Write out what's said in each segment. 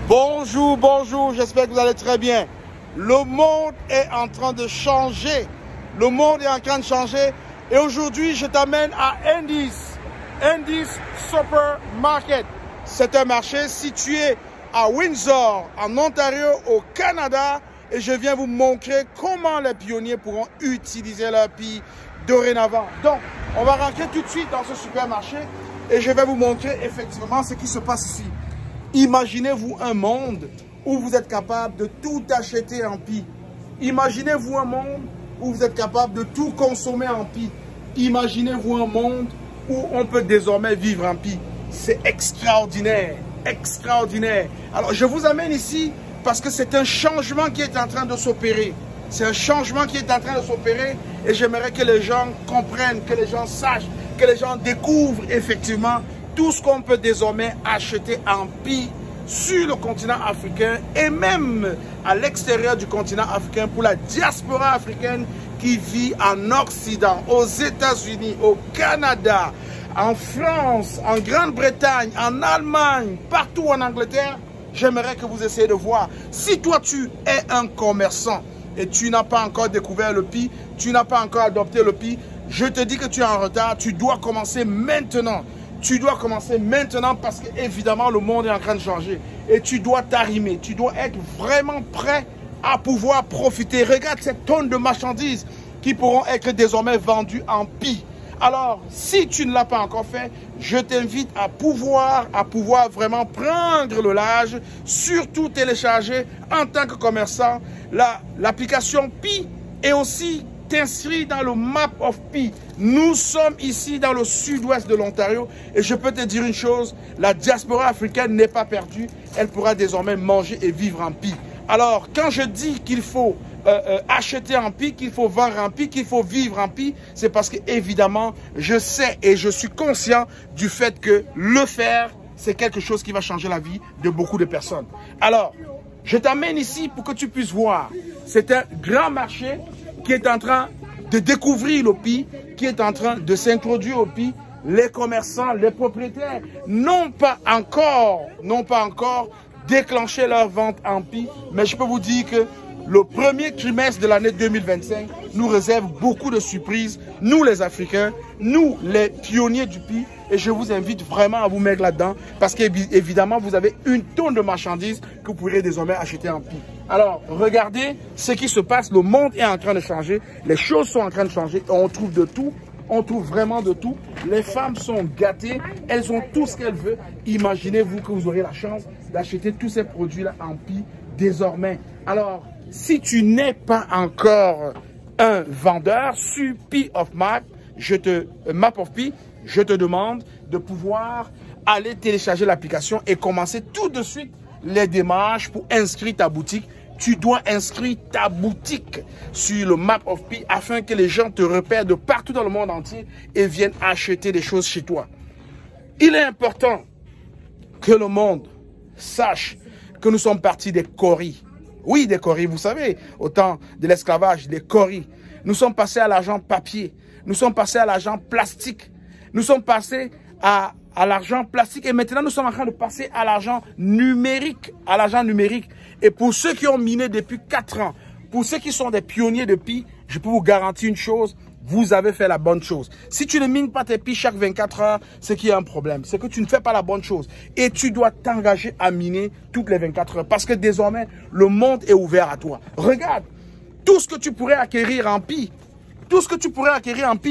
Bonjour, bonjour, j'espère que vous allez très bien. Le monde est en train de changer. Le monde est en train de changer. Et aujourd'hui, je t'amène à Andy's Supermarket. C'est un marché situé à Windsor, en Ontario, au Canada. Et je viens vous montrer comment les pionniers pourront utiliser leur pie dorénavant. Donc, on va rentrer tout de suite dans ce supermarché et je vais vous montrer effectivement ce qui se passe ici. Imaginez-vous un monde où vous êtes capable de tout acheter en pie. Imaginez-vous un monde où vous êtes capable de tout consommer en pie. Imaginez-vous un monde où on peut désormais vivre en pie. C'est extraordinaire, extraordinaire. Alors, je vous amène ici parce que c'est un changement qui est en train de s'opérer. C'est un changement qui est en train de s'opérer et j'aimerais que les gens comprennent, que les gens sachent, que les gens découvrent effectivement tout ce qu'on peut désormais acheter en pie sur le continent africain et même à l'extérieur du continent africain pour la diaspora africaine qui vit en Occident, aux États-Unis, au Canada, en France, en Grande-Bretagne, en Allemagne, partout en Angleterre. J'aimerais que vous essayiez de voir. Si toi tu es un commerçant et tu n'as pas encore découvert le pie, tu n'as pas encore adopté le pie, je te dis que tu es en retard, tu dois commencer maintenant. Tu dois commencer maintenant parce qu'évidemment, le monde est en train de changer. Et tu dois t'arrimer. Tu dois être vraiment prêt à pouvoir profiter. Regarde cette tonne de marchandises qui pourront être désormais vendues en pie. Alors, si tu ne l'as pas encore fait, je t'invite à pouvoir vraiment prendre le large, surtout télécharger en tant que commerçant l'application Pi et aussi t'inscris dans le Map of Pi. Nous sommes ici dans le sud-ouest de l'Ontario et je peux te dire une chose, la diaspora africaine n'est pas perdue, elle pourra désormais manger et vivre en Pi. Alors, quand je dis qu'il faut acheter en pie, qu'il faut vendre en pie, qu'il faut vivre en pie, c'est parce que évidemment, je sais et je suis conscient du fait que le faire, c'est quelque chose qui va changer la vie de beaucoup de personnes. Alors, je t'amène ici pour que tu puisses voir. C'est un grand marché qui est en train de découvrir le pie, qui est en train de s'introduire au pie. Les commerçants, les propriétaires n'ont pas encore déclenché leur vente en pie, mais je peux vous dire que le premier trimestre de l'année 2025 nous réserve beaucoup de surprises, nous les Africains, nous les pionniers du pie, et je vous invite vraiment à vous mettre là-dedans parce qu'évidemment vous avez une tonne de marchandises que vous pourrez désormais acheter en pie. Alors regardez ce qui se passe, le monde est en train de changer, les choses sont en train de changer, on trouve de tout. On trouve vraiment de tout. Les femmes sont gâtées. Elles ont tout ce qu'elles veulent. Imaginez-vous que vous aurez la chance d'acheter tous ces produits-là en pie désormais. Alors, si tu n'es pas encore un vendeur sur Pi of Map, Map of Pi, je te demande de pouvoir aller télécharger l'application et commencer tout de suite les démarches pour inscrire ta boutique. Tu dois inscrire ta boutique sur le Map of Pi afin que les gens te repèrent de partout dans le monde entier et viennent acheter des choses chez toi. Il est important que le monde sache que nous sommes partis des coris. Oui, des coris, vous savez, au temps de l'esclavage, des coris. Nous sommes passés à l'argent papier. Nous sommes passés à l'argent plastique. Nous sommes passés à l'argent plastique et maintenant nous sommes en train de passer à l'argent numérique. Et pour ceux qui ont miné depuis 4 ans, pour ceux qui sont des pionniers de pie, je peux vous garantir une chose, vous avez fait la bonne chose. Si tu ne mines pas tes pies chaque 24 heures, c'est qu'il y a un problème. C'est que tu ne fais pas la bonne chose. Et tu dois t'engager à miner toutes les 24 heures parce que désormais, le monde est ouvert à toi. Regarde, tout ce que tu pourrais acquérir en pie,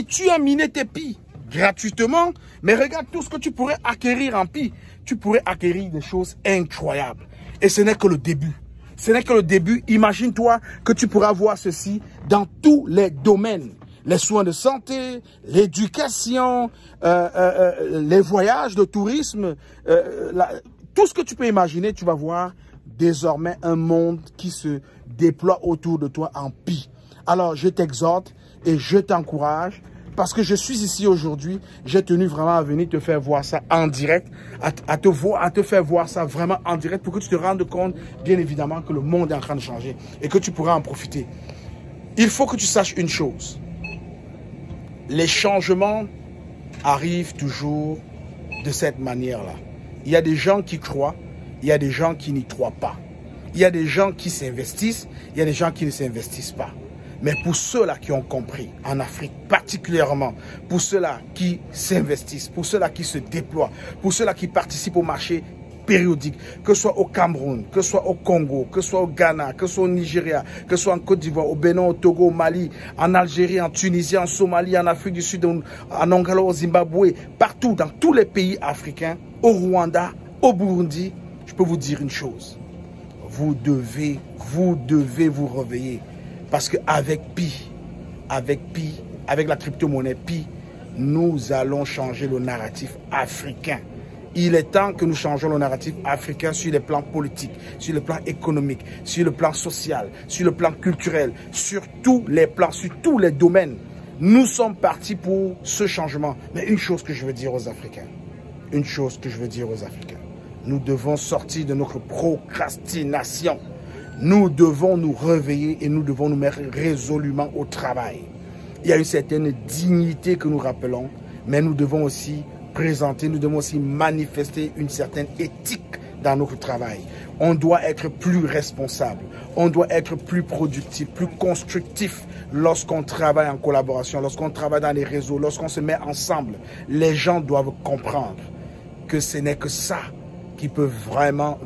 tu as miné tes pies gratuitement, mais regarde tout ce que tu pourrais acquérir en pie. Tu pourrais acquérir des choses incroyables. Et ce n'est que le début. Ce n'est que le début. Imagine-toi que tu pourras voir ceci dans tous les domaines. Les soins de santé, l'éducation, les voyages, le tourisme, tout ce que tu peux imaginer, tu vas voir désormais un monde qui se déploie autour de toi en pie. Alors, je t'exhorte et je t'encourage. Parce que je suis ici aujourd'hui, j'ai tenu vraiment à venir te faire voir ça en direct, à te faire voir ça vraiment en direct pour que tu te rendes compte, bien évidemment, que le monde est en train de changer et que tu pourras en profiter. Il faut que tu saches une chose. Les changements arrivent toujours de cette manière-là. Il y a des gens qui croient il y a des gens qui n'y croient pas. Il y a des gens qui s'investissent, il y a des gens qui ne s'investissent pas. Mais pour ceux-là qui ont compris, en Afrique particulièrement, pour ceux-là qui s'investissent, pour ceux-là qui se déploient, pour ceux-là qui participent au marché périodique, que ce soit au Cameroun, que ce soit au Congo, que ce soit au Ghana, que ce soit au Nigeria, que ce soit en Côte d'Ivoire, au Bénin, au Togo, au Mali, en Algérie, en Tunisie, en Somalie, en Afrique du Sud, en Angola, au Zimbabwe, partout, dans tous les pays africains, au Rwanda, au Burundi, je peux vous dire une chose. Vous devez vous réveiller. Parce qu'avec Pi, avec la crypto-monnaie Pi, nous allons changer le narratif africain. Il est temps que nous changeons le narratif africain sur les plans politiques, sur le plan économique, sur le plan social, sur le plan culturel, sur tous les plans, sur tous les domaines. Nous sommes partis pour ce changement. Mais une chose que je veux dire aux Africains, nous devons sortir de notre procrastination. Nous devons nous réveiller et nous devons nous mettre résolument au travail. Il y a une certaine dignité que nous rappelons, mais nous devons aussi présenter, nous devons aussi manifester une certaine éthique dans notre travail. On doit être plus responsable, on doit être plus productif, plus constructif lorsqu'on travaille en collaboration, lorsqu'on travaille dans les réseaux, lorsqu'on se met ensemble. Les gens doivent comprendre que ce n'est que ça qui peut vraiment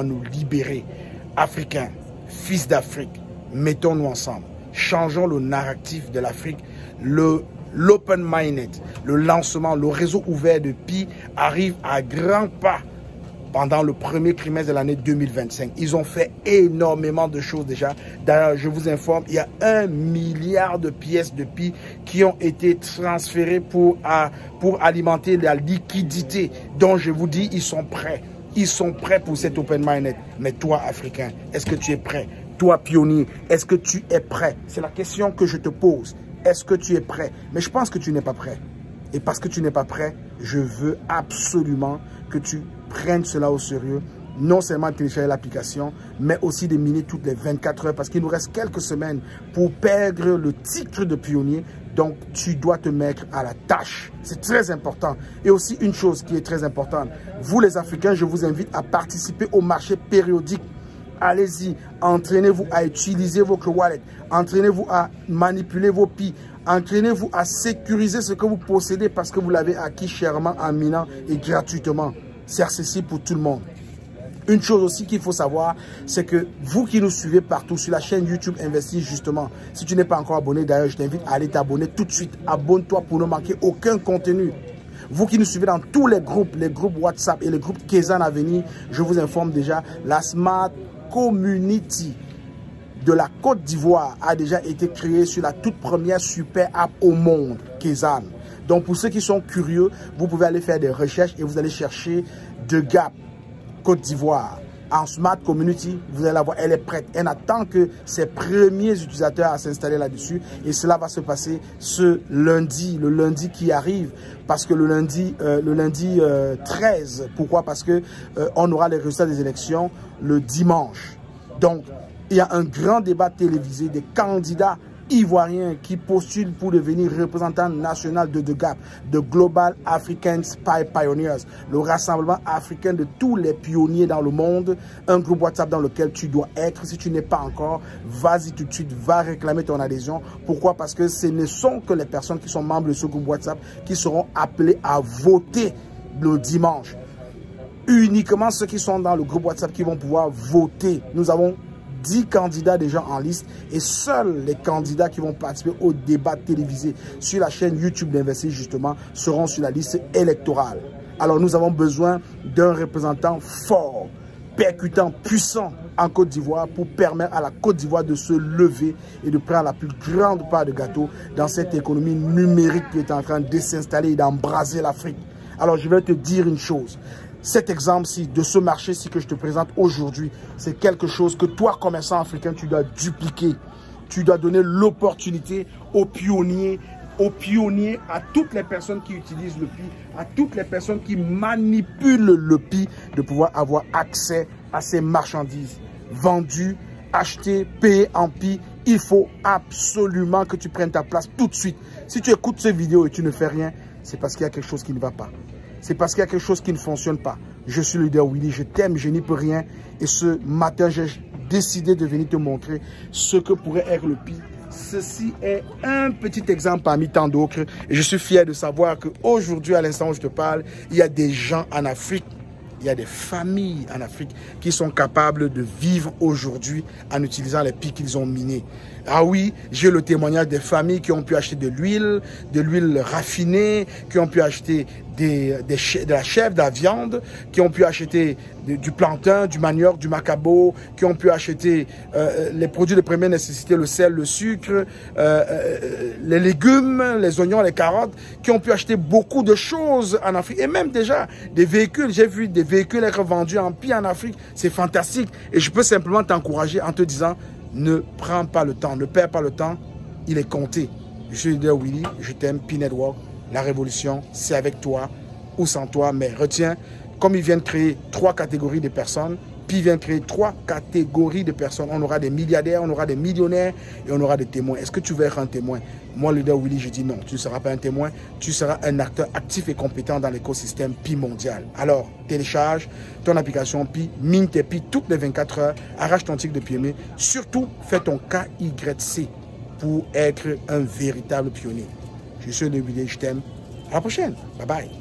nous libérer. Africains, fils d'Afrique, mettons-nous ensemble. Changeons le narratif de l'Afrique. L'open minded, le lancement, le réseau ouvert de Pi arrive à grands pas pendant le premier trimestre de l'année 2025. Ils ont fait énormément de choses déjà. D'ailleurs, je vous informe, il y a 1 milliard de pièces de Pi qui ont été transférées pour alimenter la liquidité. Donc, je vous dis, ils sont prêts. Ils sont prêts pour cet open minded. Mais toi, Africain, est-ce que tu es prêt? Toi, pionnier, est-ce que tu es prêt? C'est la question que je te pose. Est-ce que tu es prêt? Mais je pense que tu n'es pas prêt. Et parce que tu n'es pas prêt, je veux absolument que tu prennes cela au sérieux. Non seulement télécharger l'application, mais aussi de miner toutes les 24 heures parce qu'il nous reste quelques semaines pour perdre le titre de pionnier. Donc, tu dois te mettre à la tâche. C'est très important. Et aussi, une chose qui est très importante. Vous, les Africains, je vous invite à participer au marché périodique. Allez-y, entraînez-vous à utiliser votre wallet. Entraînez-vous à manipuler vos Pi. Entraînez-vous à sécuriser ce que vous possédez parce que vous l'avez acquis chèrement en minant et gratuitement. C'est accessible pour tout le monde. Une chose aussi qu'il faut savoir, c'est que vous qui nous suivez partout sur la chaîne YouTube Investir justement, si tu n'es pas encore abonné, d'ailleurs, je t'invite à aller t'abonner tout de suite. Abonne-toi pour ne manquer aucun contenu. Vous qui nous suivez dans tous les groupes WhatsApp et les groupes Kezan à venir, je vous informe déjà, la Smart Community de la Côte d'Ivoire a déjà été créée sur la toute première super app au monde, Kezan. Donc pour ceux qui sont curieux, vous pouvez aller faire des recherches et vous allez chercher The Gap Côte d'Ivoire. En Smart Community, vous allez la voir, elle est prête. Elle attend que ses premiers utilisateurs à s'installer là-dessus. Et cela va se passer ce lundi, le lundi qui arrive. Parce que le lundi 13, pourquoi? Parce que on aura les résultats des élections le dimanche. Donc, il y a un grand débat télévisé des candidats ivoiriens qui postulent pour devenir représentant national de The Gap, de Global African Spy Pioneers, le rassemblement africain de tous les pionniers dans le monde, un groupe WhatsApp dans lequel tu dois être. Si tu n'es pas encore, vas-y tout de suite, va réclamer ton adhésion. Pourquoi? Parce que ce ne sont que les personnes qui sont membres de ce groupe WhatsApp qui seront appelées à voter le dimanche. Uniquement ceux qui sont dans le groupe WhatsApp qui vont pouvoir voter. Nous avons 10 candidats déjà en liste et seuls les candidats qui vont participer au débat télévisé sur la chaîne YouTube d'Investir justement seront sur la liste électorale. Alors nous avons besoin d'un représentant fort, percutant, puissant en Côte d'Ivoire pour permettre à la Côte d'Ivoire de se lever et de prendre la plus grande part de gâteau dans cette économie numérique qui est en train de s'installer et d'embraser l'Afrique. Alors je vais te dire une chose. Cet exemple-ci, de ce marché-ci que je te présente aujourd'hui, c'est quelque chose que toi, commerçant africain, tu dois dupliquer. Tu dois donner l'opportunité aux pionniers, à toutes les personnes qui utilisent le Pi, à toutes les personnes qui manipulent le Pi, de pouvoir avoir accès à ces marchandises vendues, achetées, payées en Pi. Il faut absolument que tu prennes ta place tout de suite. Si tu écoutes cette vidéo et tu ne fais rien, c'est parce qu'il y a quelque chose qui ne va pas. C'est parce qu'il y a quelque chose qui ne fonctionne pas. Je suis le leader Willy, je t'aime, je n'y peux rien. Et ce matin, j'ai décidé de venir te montrer ce que pourrait être le pire. Ceci est un petit exemple parmi tant d'autres. Et je suis fier de savoir qu'aujourd'hui, à l'instant où je te parle, il y a des gens en Afrique, il y a des familles en Afrique qui sont capables de vivre aujourd'hui en utilisant les pics qu'ils ont minés. Ah oui, j'ai le témoignage des familles qui ont pu acheter de l'huile raffinée, qui ont pu acheter de la chèvre, de la viande, qui ont pu acheter du plantain, du manioc, du macabo, qui ont pu acheter les produits de première nécessité, le sel, le sucre, les légumes, les oignons, les carottes, qui ont pu acheter beaucoup de choses en Afrique. Et même déjà des véhicules, j'ai vu des véhicules être vendus en pis en Afrique. C'est fantastique. Et je peux simplement t'encourager en te disant, ne prends pas le temps, ne perds pas le temps, il est compté. Je suis le leader Willy, je t'aime, P-Network, la révolution, c'est avec toi ou sans toi, mais retiens, comme ils viennent créer 3 catégories de personnes, puis ils viennent créer 3 catégories de personnes. On aura des milliardaires, on aura des millionnaires et on aura des témoins. Est-ce que tu veux être un témoin? Moi, le leader Willy, je dis non, tu ne seras pas un témoin, tu seras un acteur actif et compétent dans l'écosystème Pi mondial. Alors, télécharge ton application Pi, mine tes Pi toutes les 24 heures, arrache ton tic de PME, surtout fais ton KYC pour être un véritable pionnier. Je suis le Willy, je t'aime. À la prochaine. Bye bye.